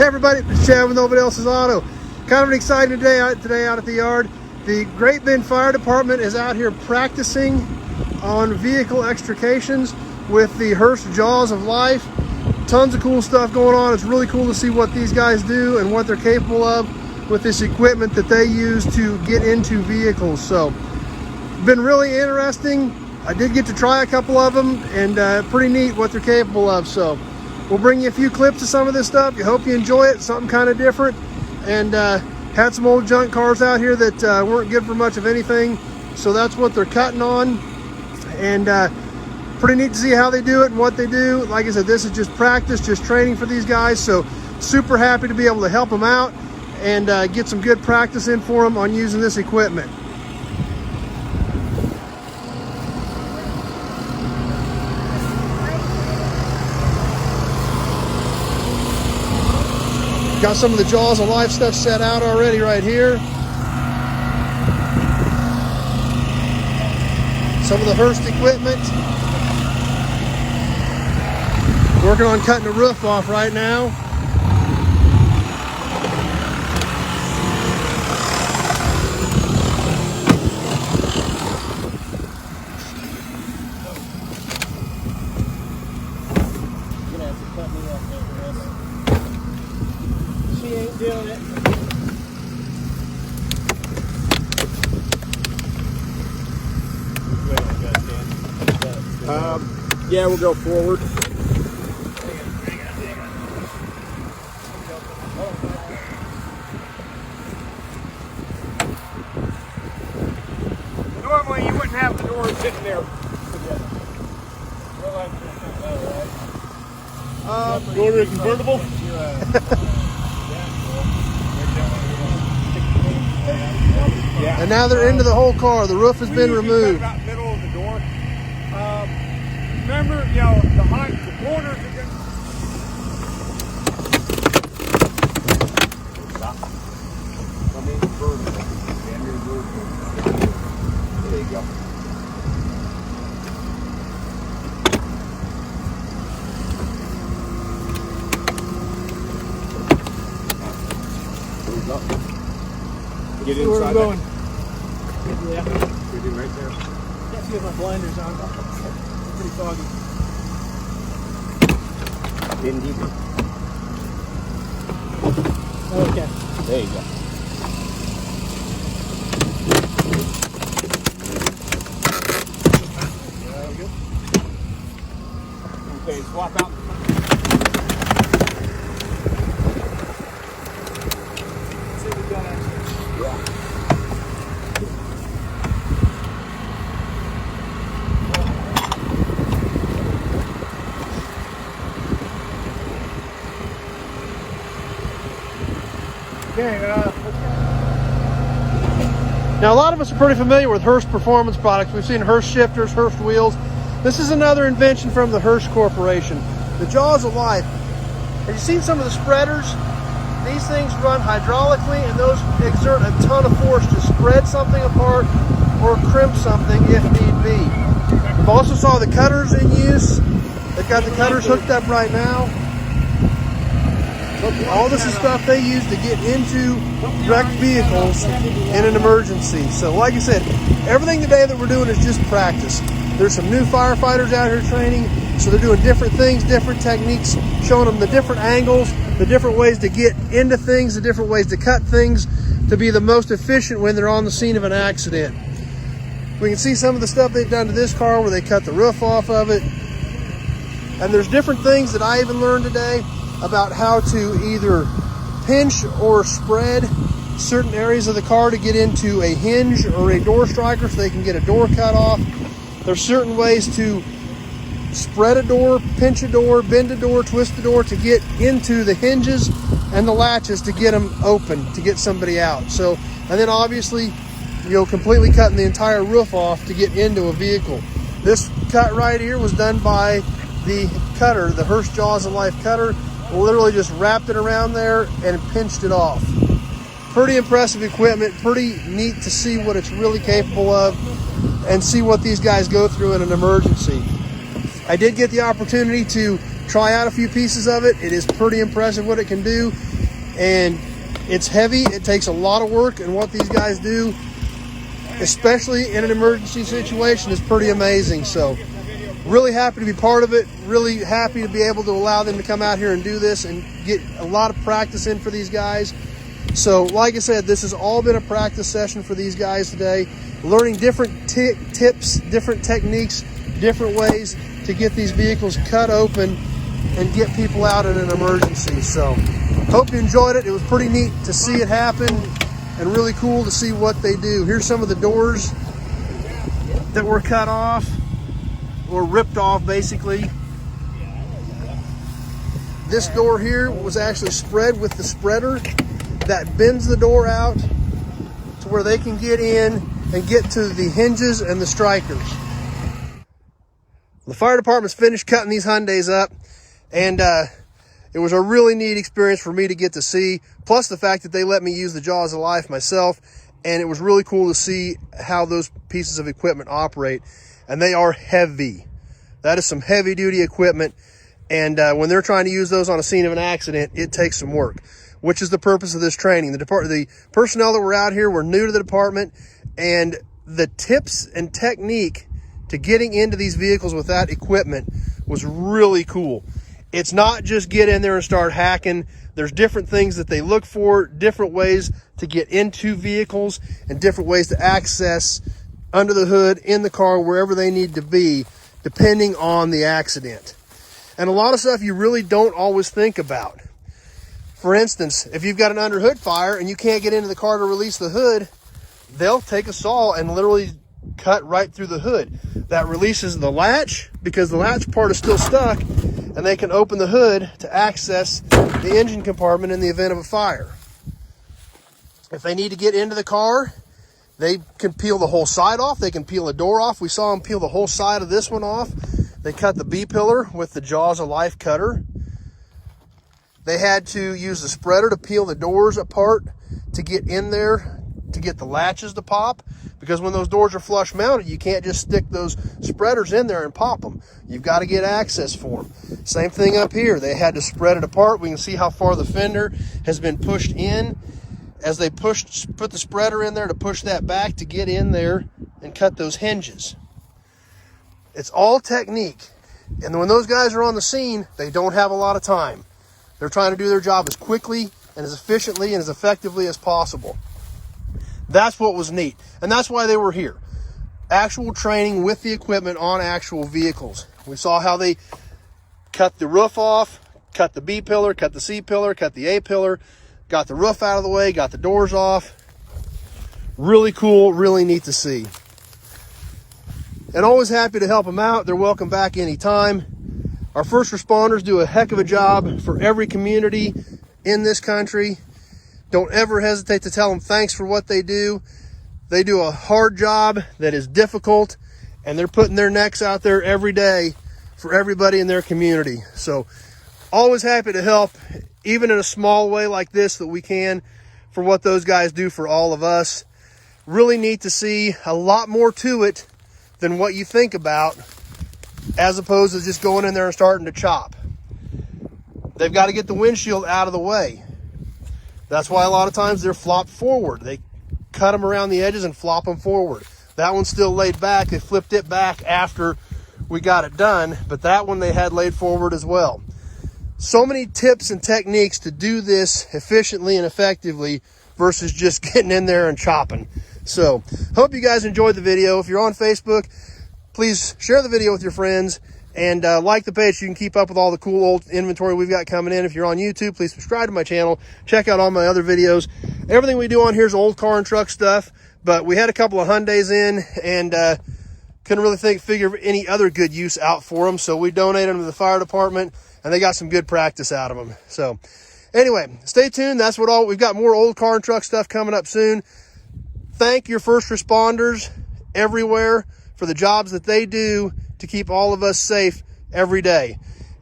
Hey everybody, it's Chad with Nobody Else's Auto. Kind of an exciting day out at the yard. The Great Bend Fire Department is out here practicing on vehicle extrications with the Hurst Jaws of Life. Tons of cool stuff going on. It's really cool to see what these guys do and what they're capable of with this equipment that they use to get into vehicles. So, been really interesting. I did get to try a couple of them, and pretty neat what they're capable of. So we'll bring you a few clips of some of this stuff. I hope you enjoy it, something kind of different. And had some old junk cars out here that weren't good for much of anything. So that's what they're cutting on. And pretty neat to see how they do it and what they do. Like I said, this is just practice, just training for these guys. So super happy to be able to help them out and get some good practice in for them on using this equipment. Got some of the Jaws of Life stuff set out already right here. Some of the Hurst equipment. Working on cutting the roof off right now. You're gonna have to cut me off there, Russ. She ain't doing it. Yeah, we'll go forward. Normally you wouldn't have the door sitting there together. You order a convertible? Yeah. And now they're into the whole car. The roof has been removed. About middle of the door. Remember, you know, the corners are good. Stop. I mean, vertical. There you go. Get inside. Where are we going? Yeah. We do right there. Can't see if my blinders on. It's pretty foggy. In deeper. Okay. There you go. Okay, swap out. See what we got actually. Yeah. Now a lot of us are pretty familiar with Hurst performance products. We've seen Hurst shifters, Hurst wheels. This is another invention from the Hurst Corporation. The Jaws of Life. Have you seen some of the spreaders? These things run hydraulically and those exert a ton of force to spread something apart or crimp something if need be. We've also saw the cutters in use. They've got the cutters hooked up right now. All this is stuff they use to get into wrecked vehicles in an emergency. So like I said, everything today that we're doing is just practice. There's some new firefighters out here training, so they're doing different things, different techniques, showing them the different angles, the different ways to get into things, the different ways to cut things to be the most efficient when they're on the scene of an accident. We can see some of the stuff they've done to this car where they cut the roof off of it. And there's different things that I even learned today about how to either pinch or spread certain areas of the car to get into a hinge or a door striker so they can get a door cut off. There's certain ways to spread a door, pinch a door, bend a door, twist the door to get into the hinges and the latches to get them open, to get somebody out. So, and then obviously, you know, completely cutting the entire roof off to get into a vehicle. This cut right here was done by the cutter, the Hurst Jaws of Life cutter. Literally just wrapped it around there and pinched it off. Pretty impressive equipment, pretty neat to see what it's really capable of and see what these guys go through in an emergency. I did get the opportunity to try out a few pieces of it. It is pretty impressive what it can do, and it's heavy. It takes a lot of work, and what these guys do, especially in an emergency situation, is pretty amazing. So really happy to be part of it. Really happy to be able to allow them to come out here and do this and get a lot of practice in for these guys. So like I said, this has all been a practice session for these guys today, learning different tips, different techniques, different ways to get these vehicles cut open and get people out in an emergency. So hope you enjoyed it. It was pretty neat to see it happen and really cool to see what they do. Here's some of the doors that were cut off or ripped off basically. This door here was actually spread with the spreader that bends the door out to where they can get in and get to the hinges and the strikers. The fire department's finished cutting these Hyundais up, and it was a really neat experience for me to get to see, plus the fact that they let me use the Jaws of Life myself, and it was really cool to see how those pieces of equipment operate, and they are heavy. That is some heavy duty equipment, and when they're trying to use those on a scene of an accident, it takes some work, which is the purpose of this training. The personnel that were out here were new to the department, and the tips and technique to getting into these vehicles with that equipment was really cool. It's not just get in there and start hacking. There's different things that they look for, different ways to get into vehicles, and different ways to access under the hood, in the car, wherever they need to be, depending on the accident. And a lot of stuff you really don't always think about. For instance, if you've got an under hood fire and you can't get into the car to release the hood, they'll take a saw and literally cut right through the hood. That releases the latch, because the latch part is still stuck, and they can open the hood to access the engine compartment in the event of a fire. If they need to get into the car, they can peel the whole side off. They can peel a door off. We saw them peel the whole side of this one off. They cut the B-pillar with the Jaws of Life cutter. They had to use the spreader to peel the doors apart to get in there, to get the latches to pop, because when those doors are flush mounted, you can't just stick those spreaders in there and pop them. You've got to get access for them. Same thing up here. They had to spread it apart. We can see how far the fender has been pushed in as they put the spreader in there to push that back to get in there and cut those hinges. It's all technique. And when those guys are on the scene, they don't have a lot of time. They're trying to do their job as quickly and as efficiently and as effectively as possible. That's what was neat. And that's why they were here. Actual training with the equipment on actual vehicles. We saw how they cut the roof off, cut the B pillar, cut the C pillar, cut the A pillar, got the roof out of the way, got the doors off. Really cool, really neat to see. And always happy to help them out. They're welcome back anytime. Our first responders do a heck of a job for every community in this country. Don't ever hesitate to tell them thanks for what they do. They do a hard job that is difficult, and they're putting their necks out there every day for everybody in their community. So always happy to help, even in a small way like this that we can, for what those guys do for all of us. Really neat to see. A lot more to it than what you think about, as opposed to just going in there and starting to chop. They've got to get the windshield out of the way. That's why a lot of times they're flopped forward. They cut them around the edges and flop them forward. That one's still laid back. They flipped it back after we got it done, but that one they had laid forward as well. So many tips and techniques to do this efficiently and effectively versus just getting in there and chopping. So, hope you guys enjoyed the video. If you're on Facebook, please share the video with your friends and like the page so you can keep up with all the cool old inventory we've got coming in. If you're on YouTube, please subscribe to my channel. Check out all my other videos. Everything we do on here is old car and truck stuff, but we had a couple of Hyundais in and couldn't really figure any other good use out for them, so we donated them to the fire department, and they got some good practice out of them. So anyway, stay tuned. That's what we've got more old car and truck stuff coming up soon. Thank your first responders everywhere for the jobs that they do to keep all of us safe every day.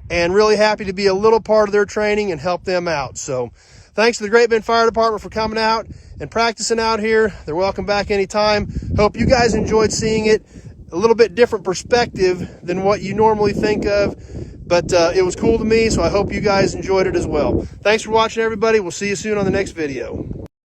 And really happy to be a little part of their training and help them out. So thanks to the Great Bend Fire Department for coming out and practicing out here. They're welcome back anytime. Hope you guys enjoyed seeing it. a little bit different perspective than what you normally think of. But it was cool to me, so I hope you guys enjoyed it as well. Thanks for watching, everybody. We'll see you soon on the next video.